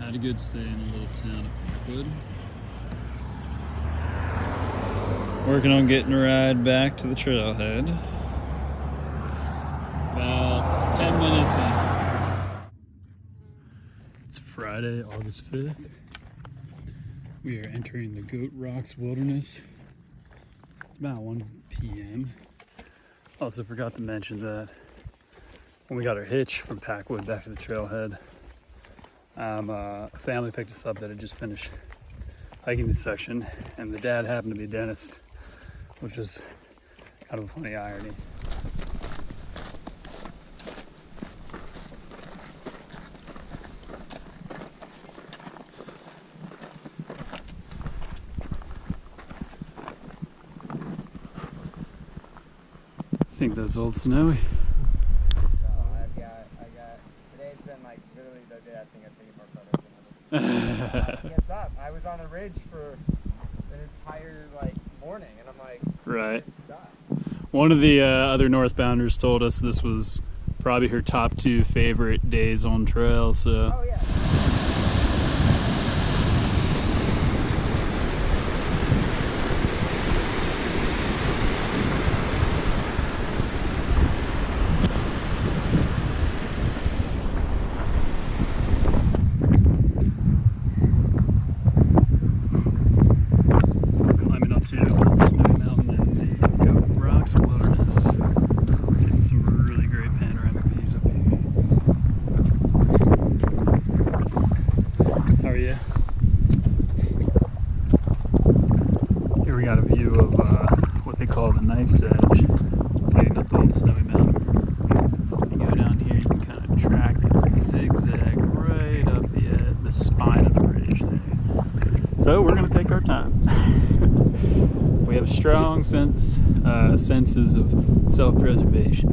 Had a good stay in the little town of Packwood. Working on getting a ride back to the trailhead. About 10 minutes in. It's Friday, August 5th. We are entering the Goat Rocks Wilderness. It's about 1 p.m. Also forgot to mention that when we got our hitch from Packwood back to the trailhead, a family picked us up that had just finished hiking this section, and the dad happened to be a dentist, which is kind of a funny irony. I think that's Old Snowy. Today's been like literally the day I think I've taken more photos than ever. Gets up. I was on a ridge for an entire morning, and I'm like, Right. stop. One of the other northbounders told us this was probably her top 2 favorite days on trail, so. Oh yeah. Climbing up to Old Snowy Mountain and the Goat Rocks Wilderness. Getting some really great panoramic views up here. How are you? Here we got a view of what they call the knife's edge, leading up to Old Snowy Mountain. So if you go down here, you can kind of track it's a zigzag right up the spine of the ridge there. So we're gonna take our time. We have strong senses of self-preservation.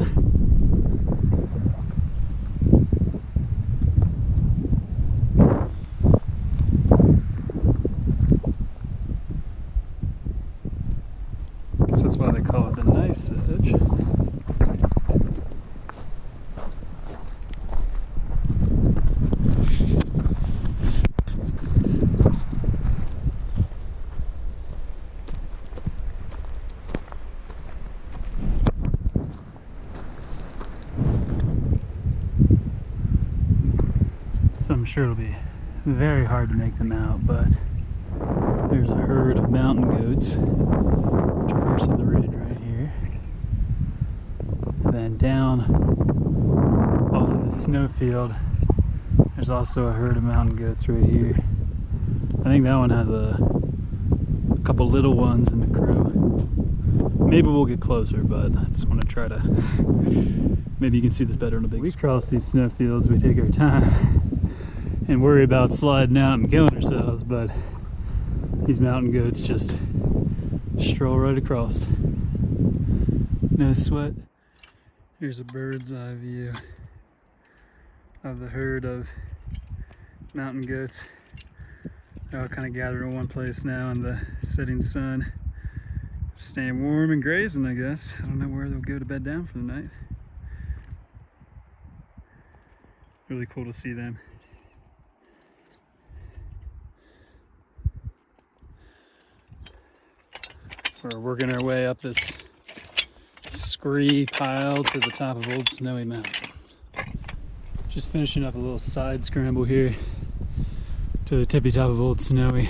Guess that's why they call it the knife's edge. So I'm sure it'll be very hard to make them out, but there's a herd of mountain goats traversing the ridge right here. And then down off of the snowfield, there's also a herd of mountain goats right here. I think that one has a couple little ones in the crew. Maybe we'll get closer, but I just want to try to, maybe you can see this better on a big screen. We cross these snowfields, we take our time and worry about sliding out and killing ourselves, but these mountain goats just stroll right across. No sweat. Here's a bird's eye view of the herd of mountain goats. They're all kind of gathered in one place now in the setting sun, staying warm and grazing, I guess. I don't know where they'll go to bed down for the night. Really cool to see them. We're working our way up this scree pile to the top of Old Snowy Mountain. Just finishing up a little side scramble here to the tippy top of Old Snowy.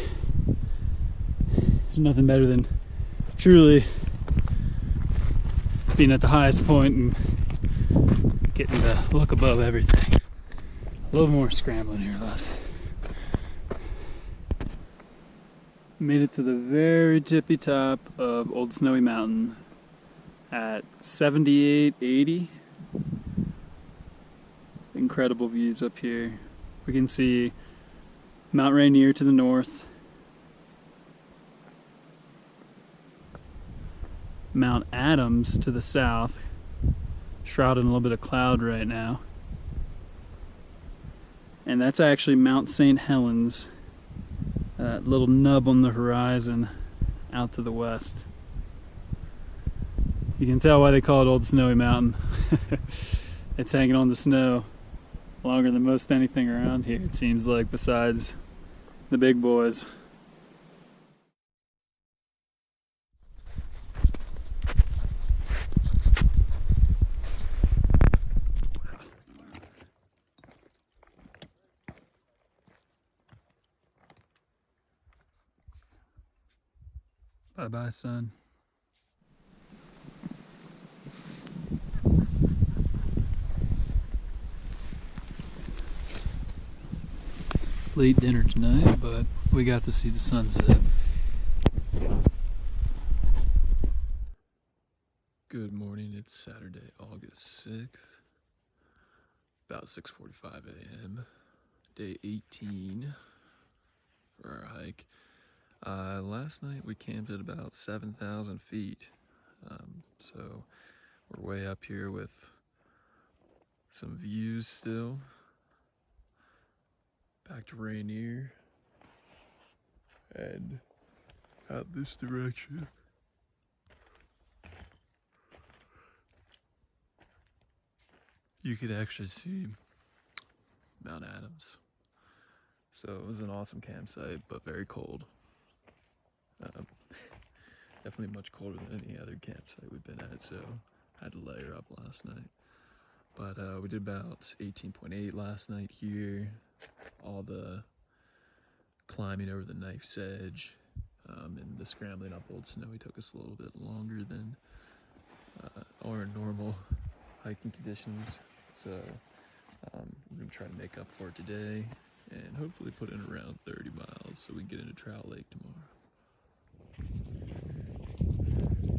There's nothing better than truly being at the highest point and getting to look above everything. A little more scrambling here left. Made it to the very tippy top of Old Snowy Mountain at 7880. Incredible views up here. We can see Mount Rainier to the north, Mount Adams to the south, shrouded in a little bit of cloud right now. And that's actually Mount St. Helens, that little nub on the horizon out to the west. You can tell why they call it Old Snowy Mountain. It's hanging on the snow Longer than most anything around here, it seems like, besides the big boys. Bye-bye, son. Late dinner tonight, but we got to see the sunset. Good morning, it's Saturday, August 6th, about 6:45 a.m., day 18 for our hike. Last night we camped at about 7,000 feet, so we're way up here with some views still. Back to Rainier and out this direction. You could actually see Mount Adams. So it was an awesome campsite, but very cold. Definitely much colder than any other campsite we've been at, so I had to layer up last night. But we did about 18.8 last night here. All the climbing over the knife's edge and the scrambling up Old Snowy took us a little bit longer than our normal hiking conditions. So we're going to try to make up for it today and hopefully put in around 30 miles so we can get into Trout Lake tomorrow.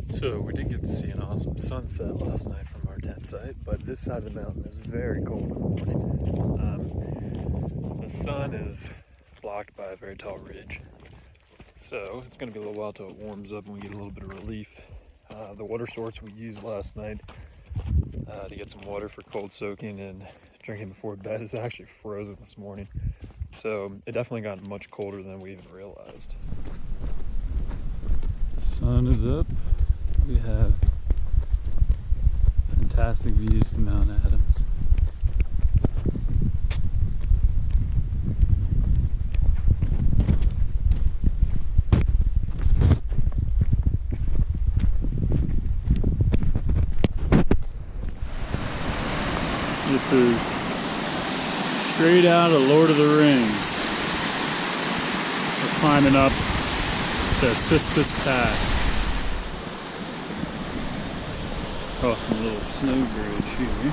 So we did get to see an awesome sunset last night from our tent site, but this side of the mountain is very cold in the morning. The sun is blocked by a very tall ridge, so it's going to be a little while till it warms up and we get a little bit of relief. The water source we used last night to get some water for cold soaking and drinking before bed is actually frozen this morning, so it definitely got much colder than we even realized. The sun is up. We have fantastic views to Mount Adams. This is straight out of Lord of the Rings. We're climbing up to Sispus Pass. Crossing a little snow bridge here.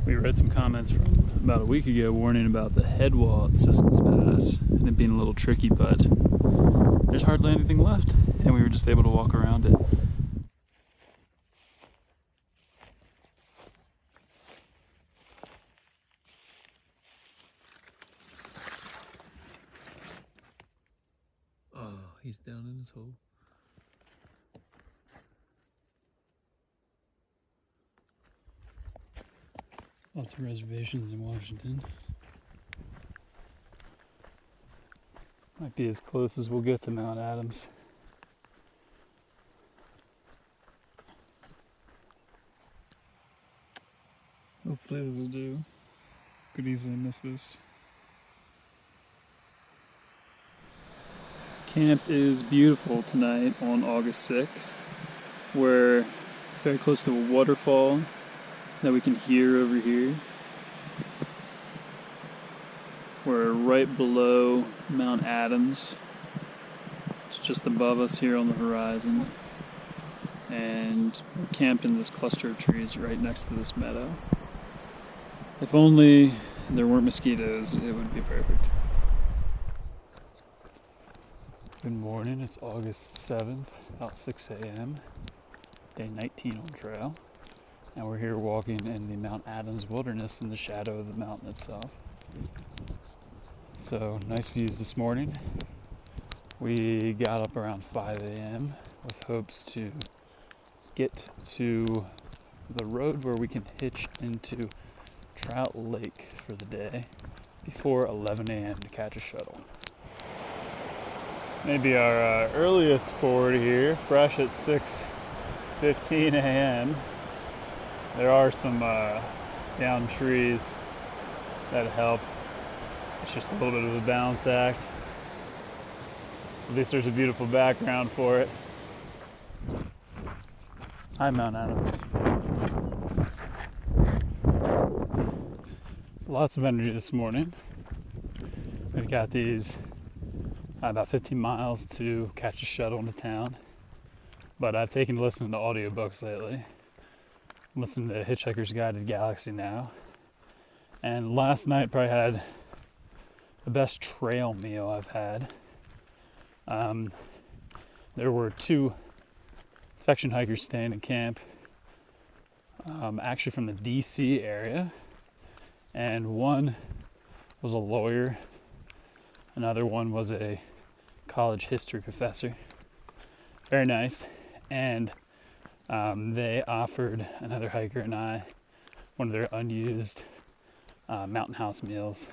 We read some comments from about a week ago warning about the head wall at Sispus Pass and it being a little tricky, but there's hardly anything left and we were just able to walk around it. He's down in his hole. Lots of reservations in Washington. Might be as close as we'll get to Mount Adams. Hopefully this will do. Could easily miss this. Camp is beautiful tonight on August 6th. We're very close to a waterfall that we can hear over here. We're right below Mount Adams. It's just above us here on the horizon. And we're camped in this cluster of trees right next to this meadow. If only there weren't mosquitoes, it would be perfect. Good morning, it's August 7th, about 6 a.m., day 19 on trail, and we're here walking in the Mount Adams wilderness in the shadow of the mountain itself. So, nice views this morning. We got up around 5 a.m. with hopes to get to the road where we can hitch into Trout Lake for the day before 11 a.m. to catch a shuttle. Maybe our earliest forward here, fresh at 6 6:15 a.m. There are some down trees that help. It's just a little bit of a balance act. At least there's a beautiful background for it. Hi, Mount Adams. Lots of energy this morning. We've got these about 15 miles to catch a shuttle into town. But I've taken to listening to audiobooks lately. I'm listening to Hitchhiker's Guide to the Galaxy now. And last night probably had the best trail meal I've had. There were 2 section hikers staying in camp, actually from the DC area. And one was a lawyer. Another one was a college history professor. Very nice. And they offered another hiker and I one of their unused mountain house meals,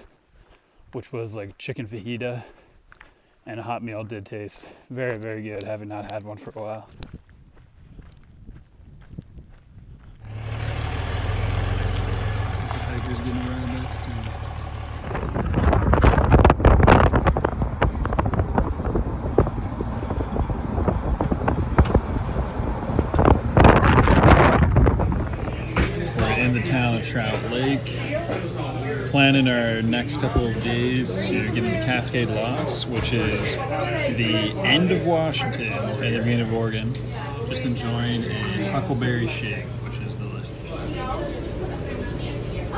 which was like chicken fajita and a hot meal. Did taste very, very good, having not had one for a while. Some hikers getting around back to town. In the town of Trout Lake, planning our next couple of days to get into Cascade Locks, which is the end of Washington and the beginning of Oregon. Just enjoying a huckleberry shake, which is delicious.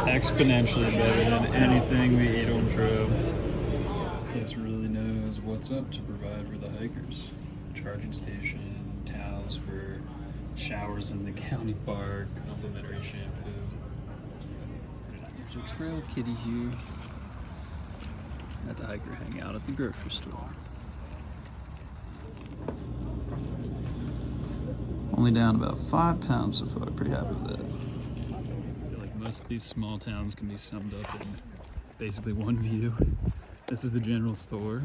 Exponentially better than anything we eat on trail. This place really knows what's up to provide for the hikers. Charging station, towels for showers in the county park, complimentary shampoo. There's a trail kitty here. Got the hiker hang out at the grocery store. Only down about 5 pounds so far. Pretty happy with that. I feel like most of these small towns can be summed up in basically one view. This is the general store.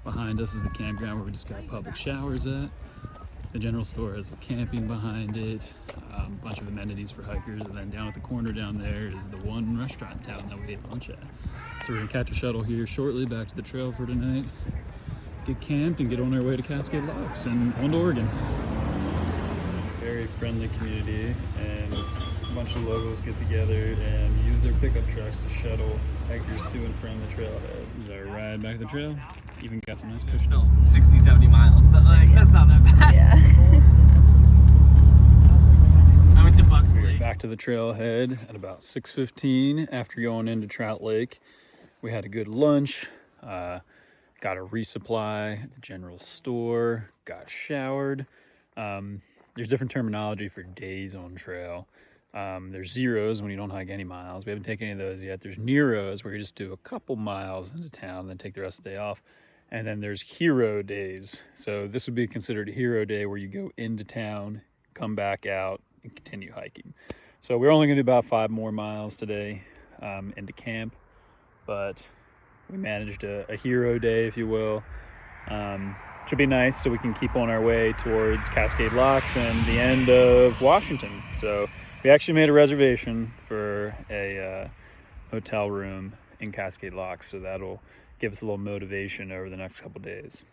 Behind us is the campground where we just got public showers at. The general store has a camping behind it, a bunch of amenities for hikers, and then down at the corner down there is the one restaurant in town that we ate lunch at. So we're gonna catch a shuttle here shortly back to the trail for tonight, get camped, and get on our way to Cascade Locks and on to Oregon. It's a very friendly community, and a bunch of locals get together and use their pickup trucks to shuttle hikers to and from the trailhead. This is our ride back to the trail. Even got some nice cushion. Still 60, 70 miles, but like, that's not that bad. Yeah. I went to Bucks We're Lake. back to the trailhead at about 6:15 after going into Trout Lake. We had a good lunch, got a resupply at the general store, got showered. There's different terminology for days on trail. There's zeros when you don't hike any miles. We haven't taken any of those yet. There's neros where you just do a couple miles into town and then take the rest of the day off. And then there's hero days. So this would be considered a hero day where you go into town, come back out, and continue hiking. So we're only going to do about 5 more miles today into camp, but we managed a hero day, if you will. Should be nice so we can keep on our way towards Cascade Locks and the end of Washington. So we actually made a reservation for a hotel room in Cascade Locks, so that'll give us a little motivation over the next couple days.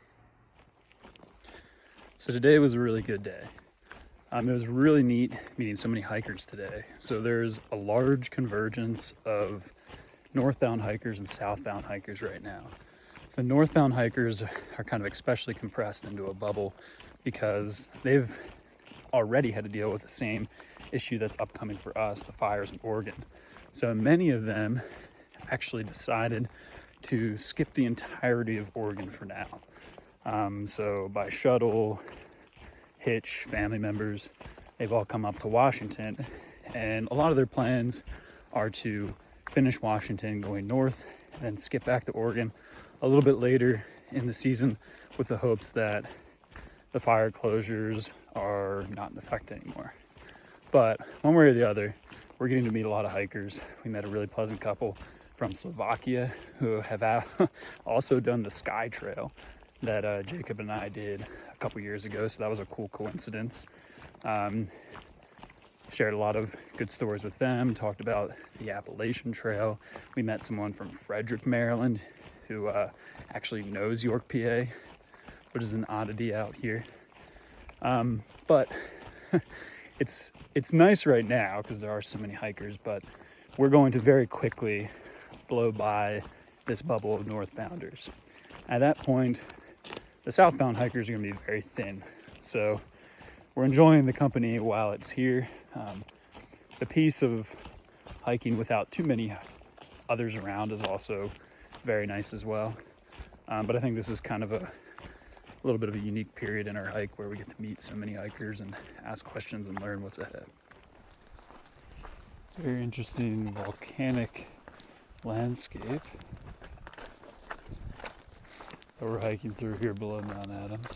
So today was a really good day. It was really neat meeting so many hikers today. So there's a large convergence of northbound hikers and southbound hikers right now. The northbound hikers are kind of especially compressed into a bubble because they've already had to deal with the same issue that's upcoming for us, the fires in Oregon. So many of them actually decided to skip the entirety of Oregon for now. So by shuttle, hitch, family members, they've all come up to Washington, and a lot of their plans are to finish Washington going north, then skip back to Oregon a little bit later in the season with the hopes that the fire closures are not in effect anymore. But one way or the other, we're getting to meet a lot of hikers. We met a really pleasant couple from Slovakia who have also done the Sky Trail that Jacob and I did a couple years ago, so that was a cool coincidence. Shared a lot of good stories with them, talked about the Appalachian Trail. We met someone from Frederick, Maryland, who actually knows York, PA, which is an oddity out here. But it's nice right now because there are so many hikers, but we're going to very quickly blow by this bubble of northbounders. At that point, the southbound hikers are going to be very thin. So we're enjoying the company while it's here. The piece of hiking without too many others around is also very nice as well. But I think this is kind of a little bit of a unique period in our hike where we get to meet so many hikers and ask questions and learn what's ahead. Very interesting volcanic landscape that we're hiking through here below Mount Adams.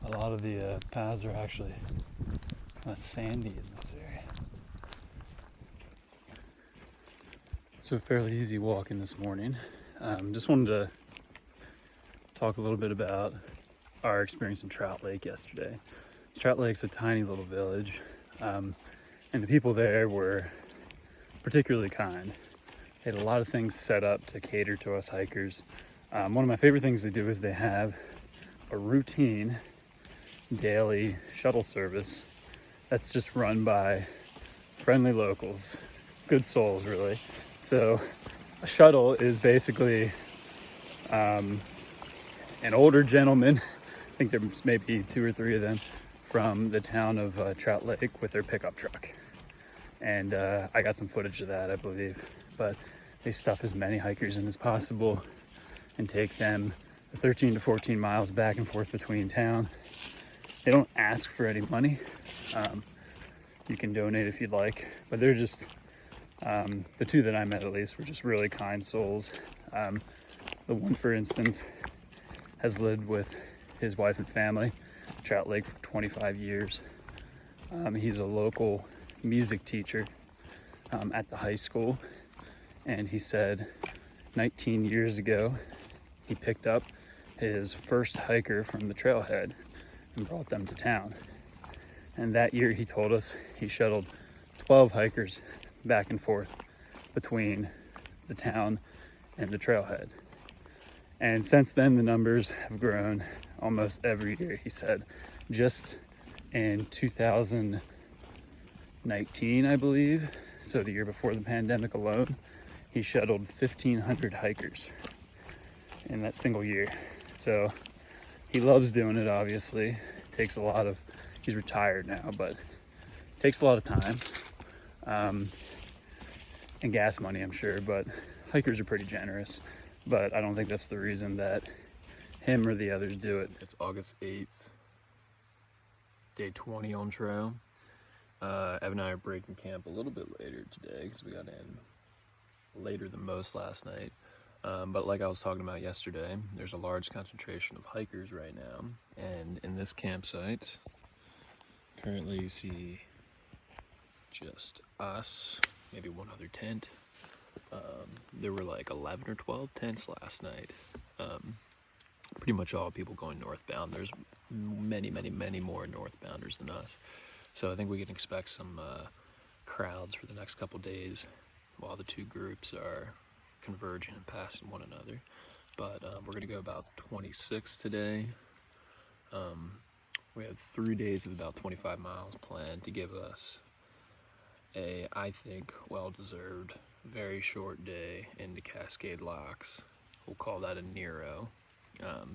A lot of the paths are actually kind of sandy in this area. So a fairly easy walk-in this morning. Just wanted to talk a little bit about our experience in Trout Lake yesterday. Trout Lake's a tiny little village, and the people there were particularly kind. They had a lot of things set up to cater to us hikers. One of my favorite things they do is they have a routine daily shuttle service that's just run by friendly locals, good souls really. So a shuttle is basically an older gentleman, I think there's maybe 2 or 3 of them, from the town of Trout Lake with their pickup truck. And I got some footage of that, I believe. But they stuff as many hikers in as possible and take them 13 to 14 miles back and forth between town. They don't ask for any money. You can donate if you'd like, but they're just, the 2 that I met at least were just really kind souls. The one, for instance, has lived with his wife and family, Trout Lake, for 25 years. He's a local music teacher at the high school, and he said 19 years ago he picked up his first hiker from the trailhead and brought them to town. And that year, he told us, he shuttled 12 hikers back and forth between the town and the trailhead. And since then, the numbers have grown almost every year, he said. Just in 2019, I believe, so the year before the pandemic alone, he shuttled 1,500 hikers in that single year. So he loves doing it, obviously. Takes a lot of, he's retired now, but takes a lot of time and gas money, I'm sure, but hikers are pretty generous. But I don't think that's the reason that him or the others do it. It's August 8th, day 20 on trail. Ev and I are breaking camp a little bit later today because we got in later than most last night. But like I was talking about yesterday, there's a large concentration of hikers right now. And in this campsite, currently you see just us, maybe one other tent. There were like 11 or 12 tents last night. Pretty much all people going northbound. There's many more northbounders than us. So I think we can expect some crowds for the next couple days while the 2 groups are converging and passing one another. But we're going to go about 26 today. We have 3 days of about 25 miles planned to give us a, I think, well-deserved, very short day into Cascade Locks. We'll call that a Nero. A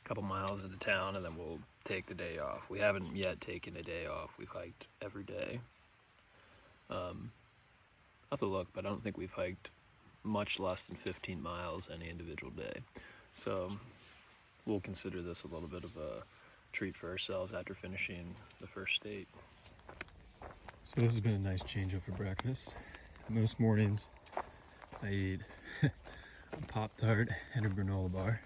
couple miles into town, and then we'll take the day off. We haven't yet taken a day off. We've hiked every day. I'll have to look, but I don't think we've hiked much less than 15 miles any individual day. So we'll consider this a little bit of a treat for ourselves after finishing the first state. So this has been a nice change up for breakfast. Most mornings I eat a Pop-Tart and a granola bar.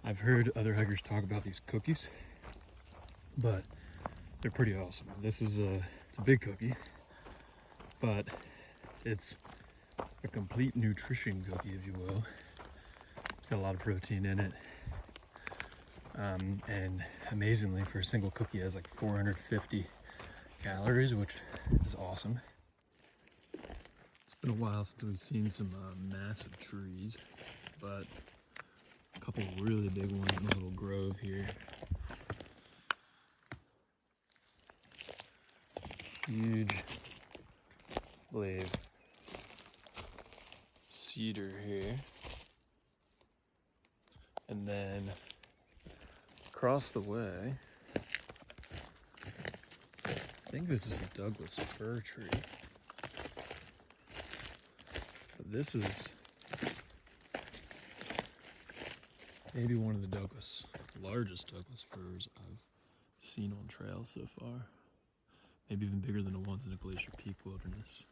I've heard other hikers talk about these cookies, but they're pretty awesome. This is it's a big cookie, but it's a complete nutrition cookie, if you will. It's got a lot of protein in it. And amazingly, for a single cookie, it has like 450 calories, which is awesome. It's been a while since we've seen some massive trees, but a couple really big ones in the little grove here. Huge, I believe, cedar here. And then across the way, I think this is a Douglas fir tree. But this is maybe one of the largest Douglas firs I've seen on trail so far. Maybe even bigger than the ones in the Glacier Peak Wilderness.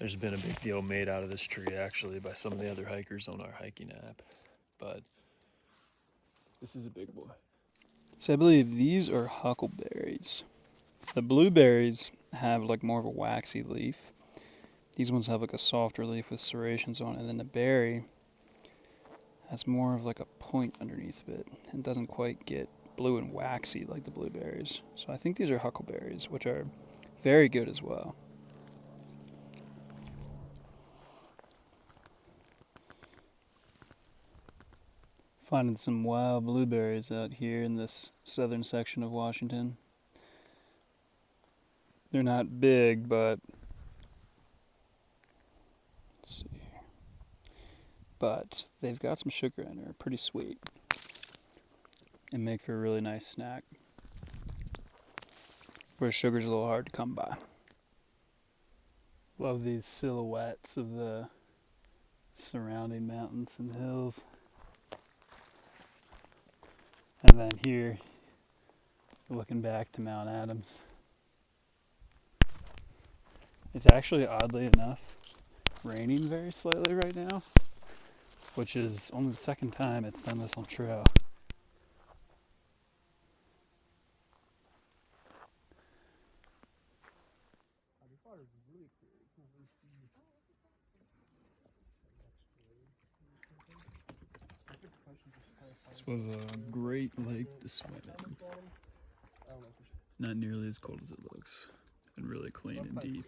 There's been a big deal made out of this tree actually by some of the other hikers on our hiking app, but this is a big boy. So I believe these are huckleberries. The blueberries have like more of a waxy leaf. These ones have like a softer leaf with serrations on it, and then the berry has more of like a point underneath of it and doesn't quite get blue and waxy like the blueberries. So I think these are huckleberries, which are very good as well. Finding some wild blueberries out here in this southern section of Washington. They're not big, but let's see here. But they've got some sugar in there, pretty sweet, and make for a really nice snack. Where sugar's a little hard to come by. Love these silhouettes of the surrounding mountains and hills. And then here, looking back to Mount Adams. It's actually, oddly enough, raining very slightly right now, which is only the second time it's done this on trail. This was a great lake to swim in. Not nearly as cold as it looks, and really clean and deep.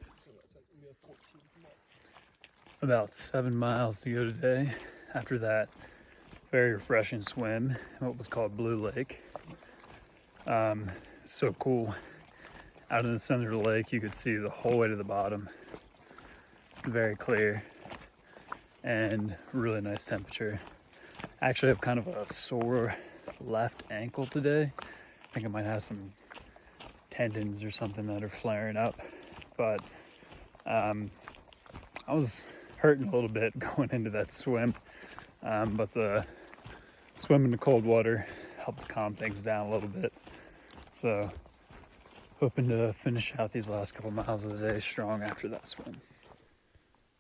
About 7 miles to go today after that very refreshing swim in what was called Blue Lake. So cool. Out in the center of the lake, you could see the whole way to the bottom. Very clear and really nice temperature. I actually have kind of a sore left ankle today. I think I might have some tendons or something that are flaring up, but I was hurting a little bit going into that swim, but the swim in the cold water helped calm things down a little bit. So hoping to finish out these last couple miles of the day strong after that swim.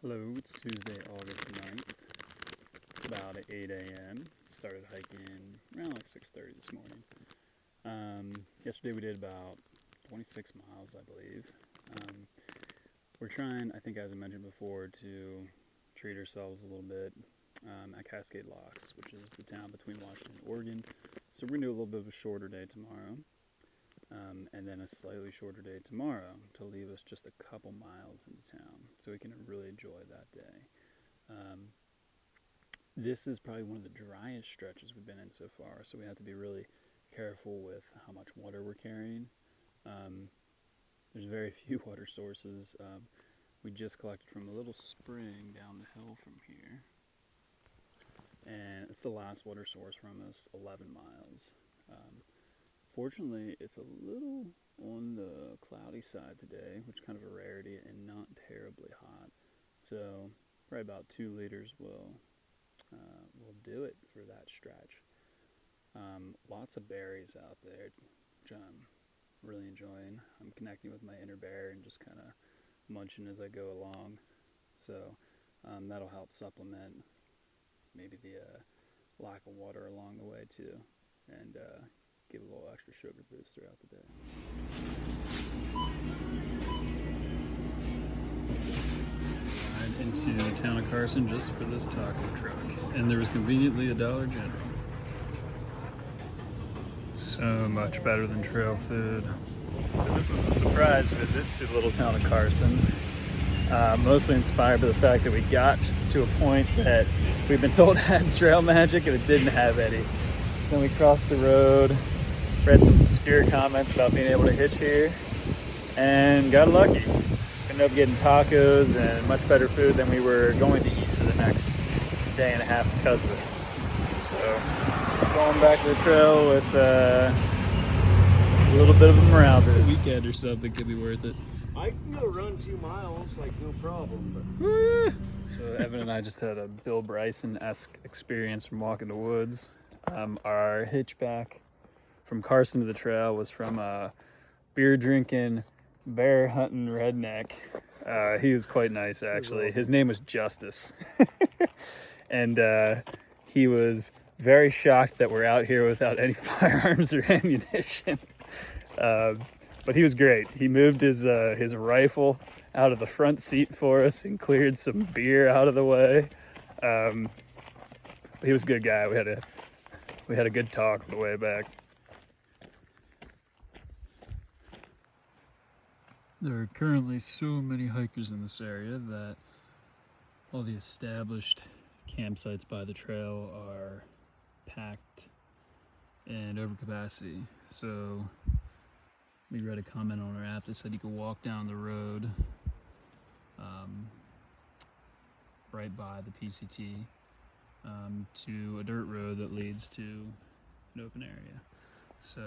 Hello, it's Tuesday, August 9th. It's about 8 a.m. Started hiking around like 6:30 this morning. Yesterday we did about 26 miles, I believe. We're trying, I think as I mentioned before, to treat ourselves a little bit at Cascade Locks, which is the town between Washington and Oregon. So we're going to do a little bit of a shorter day tomorrow, and then a slightly shorter day tomorrow to leave us just a couple miles into town so we can really enjoy that day. This is probably one of the driest stretches we've been in so far, so we have to be really careful with how much water we're carrying. There's very few water sources. We just collected from a little spring down the hill from here, and it's the last water source from us 11 miles. Fortunately, it's a little on the cloudy side today, which is kind of a rarity, and not terribly hot. So probably about 2 liters will do it for that stretch. Lots of berries out there, which I'm really enjoying. I'm connecting with my inner bear and just kind of munching as I go along. So that'll help supplement maybe the lack of water along the way too, and give a little extra sugar boost throughout the day. Ride into the town of Carson just for this taco truck. And there was conveniently a Dollar General. So much better than trail food. So this was a surprise visit to the little town of Carson. Mostly inspired by the fact that we got to a point that we've been told had trail magic and it didn't have any. So then we crossed the road, read some obscure comments about being able to hitch here, and got lucky. Ended up getting tacos and much better food than we were going to eat for the next day and a half because of it. So going back to the trail with a little bit of a morale boost. A weekend or something could be worth it. I can go run 2 miles, like no problem. But So Evan and I just had a Bill Bryson-esque experience from walking the woods. Our hitch back from Carson to the trail was from a beer drinking, bear hunting redneck. He was quite nice, actually. His name was Justice. And he was very shocked that we're out here without any firearms or ammunition. But he was great. He moved his rifle out of the front seat for us and cleared some beer out of the way. But he was a good guy. We had a good talk on the way back. There are currently so many hikers in this area that all the established campsites by the trail are packed and over capacity. So we read a comment on our app that said you could walk down the road right by the PCT to a dirt road that leads to an open area. So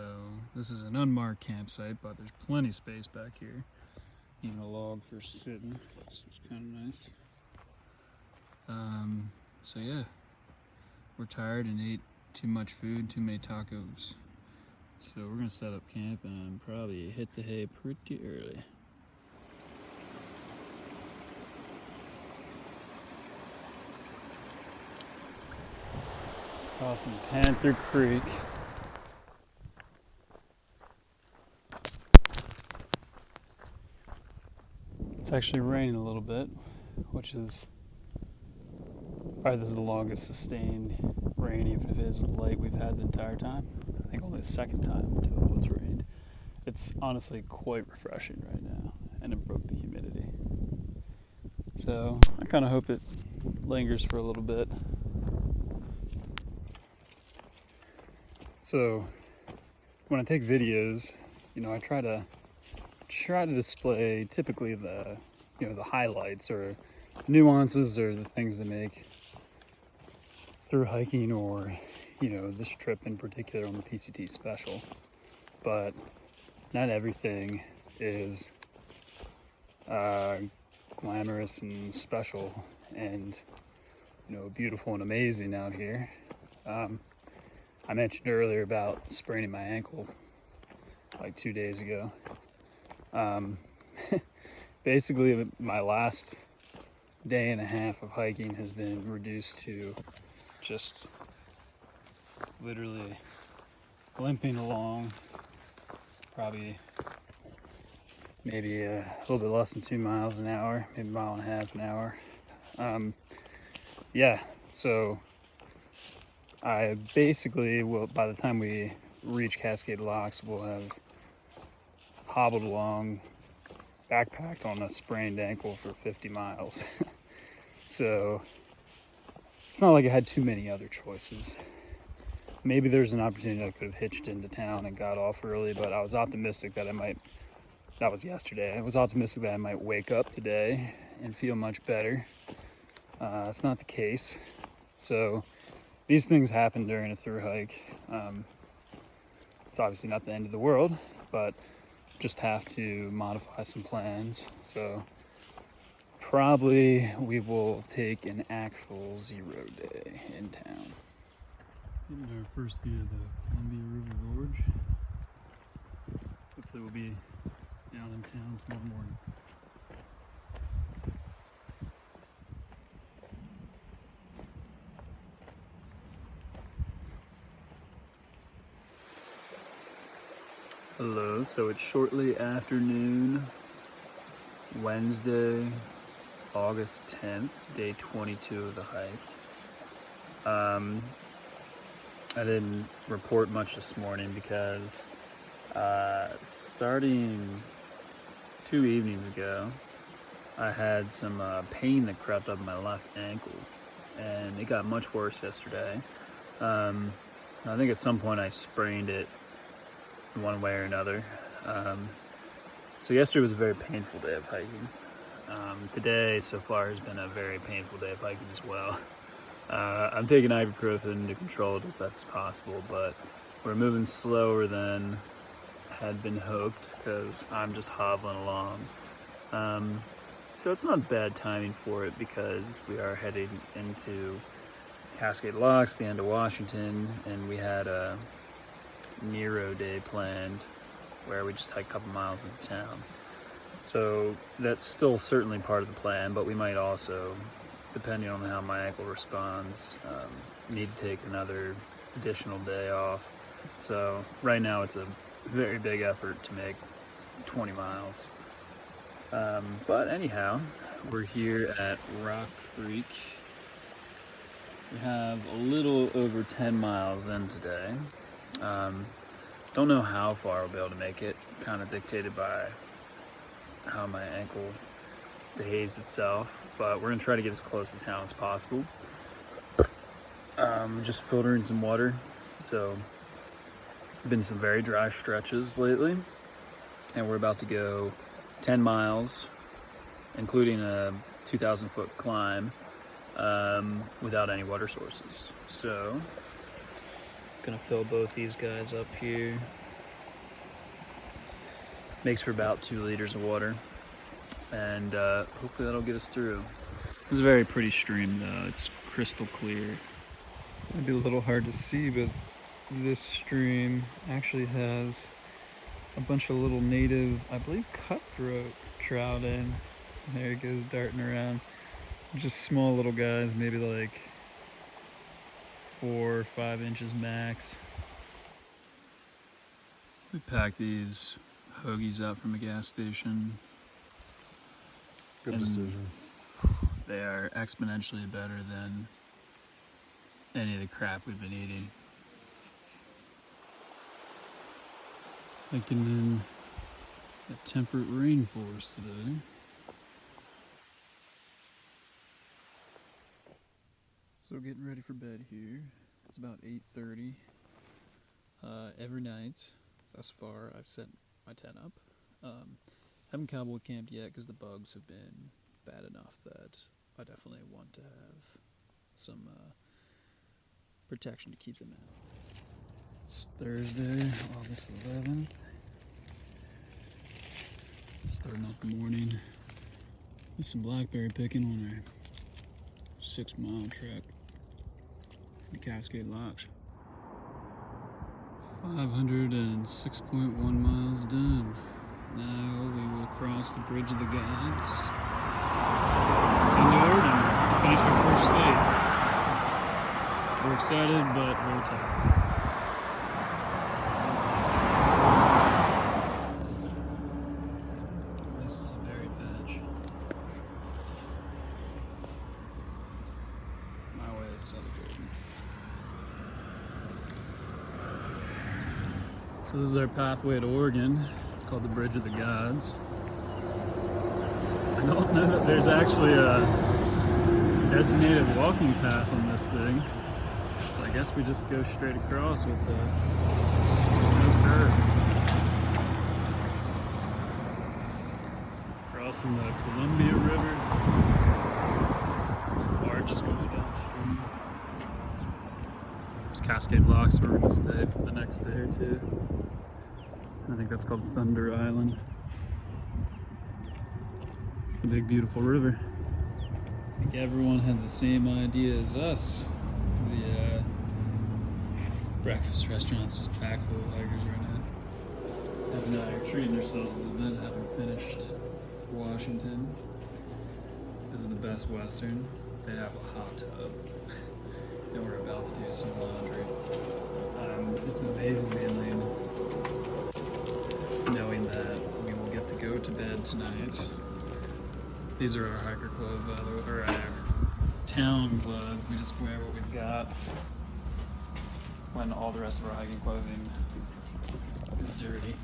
this is an unmarked campsite, but there's plenty of space back here. Even a log for sitting, so it's kind of nice. So yeah, we're tired and ate too much food, too many tacos. So we're gonna set up camp and probably hit the hay pretty early. Crossing Panther Creek. It's actually raining a little bit, which is probably this is the longest sustained rain, even if it is light, we've had the entire time. I think only the second time total it's rained. It's honestly quite refreshing right now, and it broke the humidity. So I kind of hope it lingers for a little bit. So when I take videos, I try to display typically the highlights or nuances or the things that make through hiking or this trip in particular on the PCT special. But not everything is glamorous and special and beautiful and amazing out here. I mentioned earlier about spraining my ankle like 2 days ago. Basically my last day and a half of hiking has been reduced to just literally limping along, probably maybe a little bit less than 2 miles an hour, maybe 1.5 miles an hour. So I basically will, by the time we reach Cascade Locks, we'll have hobbled along, backpacked on a sprained ankle for 50 miles. So it's not like I had too many other choices. Maybe there's an opportunity I could have hitched into town and got off early, but I was optimistic that that was yesterday. I was optimistic that I might wake up today and feel much better. It's not the case. So these things happen during a through hike. It's obviously not the end of the world, but just have to modify some plans. So probably we will take an actual 0 day in town. Getting our first view of the Columbia River Gorge. Hopefully we'll be down in town tomorrow morning. Hello, so it's shortly after noon, Wednesday, August 10th, day 22 of the hike. I didn't report much this morning because starting 2 evenings ago, I had some pain that crept up my left ankle, and it got much worse yesterday. I think at some point I sprained it one way or another. So yesterday was a very painful day of hiking. Today so far has been a very painful day of hiking as well. I'm taking ibuprofen to control it as best as possible, but we're moving slower than had been hoped because I'm just hobbling along. So it's not bad timing for it because we are heading into Cascade Locks, the end of Washington, and we had a Nero day planned where we just hike a couple miles into town. So that's still certainly part of the plan, but we might also, depending on how my ankle responds, need to take another additional day off. So right now it's a very big effort to make 20 miles. But anyhow, we're here at Rock Creek. We have a little over 10 miles in today. Don't know how far we'll be able to make it, kind of dictated by how my ankle behaves itself, but we're gonna try to get as close to town as possible. Just filtering some water. So been some very dry stretches lately, and we're about to go 10 miles, including a 2,000 foot climb, without any water sources. So gonna fill both these guys up here. Makes for about 2 liters of water, and hopefully that'll get us through. It's a very pretty stream though, it's crystal clear. Might be a little hard to see, but this stream actually has a bunch of little native, I believe, cutthroat trout in. There he goes darting around. Just small little guys, maybe like 4 or 5 inches max. We packed these hoagies out from a gas station. Good and decision. They are exponentially better than any of the crap we've been eating. Hiking in a temperate rainforest today. So getting ready for bed here. It's about 8:30. Every night thus far I've set my tent up. Haven't cowboy camped yet because the bugs have been bad enough that I definitely want to have some protection to keep them out. It's Thursday, August 11th. Starting off the morning with some blackberry picking on our 6-mile trek to Cascade Locks. 506.1 miles done. Now we will cross the Bridge of the Gods into Oregon, finish our first state. We're excited, but we're tired. This is a very patch. My way is celebrating. So this is our pathway to Oregon. It's called the Bridge of the Gods. I don't know that there's actually a designated walking path on this thing. So I guess we just go straight across with no curve. Crossing the Columbia River. Some barges going downstream. There's Cascade Locks where we're going to stay for the next day or two. I think that's called Thunder Island. It's a big, beautiful river. I think everyone had the same idea as us. The breakfast restaurant's just packed full of hikers right now. And are treating ourselves a little bit, having finished Washington. This is the Best Western. They have a hot tub. And we're about to do some laundry. It's an amazing feeling knowing that we will get to go to bed tonight These are our hiker clothes, by the way, or our town clothes. We just wear what we've got when all the rest of our hiking clothing is dirty.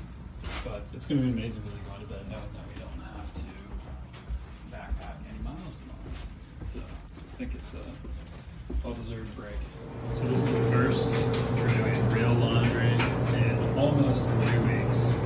But it's going to be amazing really going to bed knowing that we don't have to backpack any miles tomorrow. So I think it's a well-deserved break. So this is the first we're doing real laundry in almost 3 weeks.